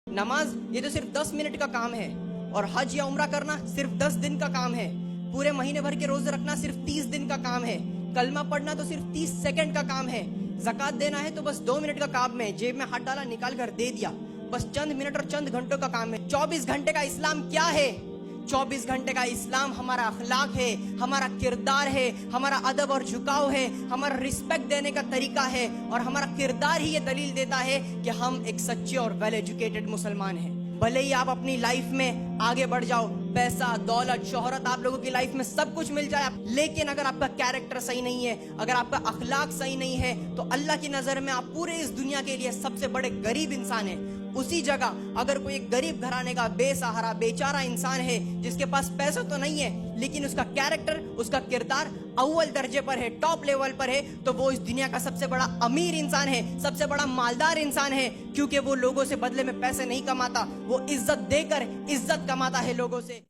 नमाज ये तो सिर्फ 10 मिनट का काम है, और हज या उम्रा करना सिर्फ 10 दिन का काम है। पूरे महीने भर के रोजे रखना सिर्फ 30 दिन का काम है। कलमा पढ़ना तो सिर्फ 30 सेकंड का काम है। ज़कात देना है तो बस 2 मिनट का काम है, जेब में हाथ डाला निकाल कर दे दिया, बस चंद मिनट और चंद घंटों का काम है। 24 घंटे का इस्लाम क्या है? 24 घंटे का इस्लाम हमारा अखलाक है, हमारा किरदार है, हमारा अदब और झुकाव है, हमारा रिस्पेक्ट देने का तरीका है, और हमारा किरदार ही ये दलील देता है कि हम एक सच्चे और वेल एजुकेटेड मुसलमान हैं। भले ही आप अपनी लाइफ में आगे बढ़ जाओ, पैसा, दौलत, शोहरत आप लोगों की लाइफ में सब कुछ मिल जाए, लेकिन अगर आपका कैरेक्टर सही नहीं है, अगर आपका अखलाक सही नहीं है, तो अल्लाह की नजर में आप पूरे इस दुनिया के लिए सबसे बड़े गरीब इंसान हैं। उसी जगह अगर कोई एक गरीब घराने का बेसहारा बेचारा इंसान है, जिसके पास पैसा तो नहीं है लेकिन उसका कैरेक्टर, उसका किरदार अव्वल दर्जे पर है, टॉप लेवल पर है, तो वो इस दुनिया का सबसे बड़ा अमीर इंसान है, सबसे बड़ा मालदार इंसान है, क्योंकि वो लोगों से बदले में पैसे नहीं कमाता, वो इज्जत देकर इज्जत कमाता है लोगों से।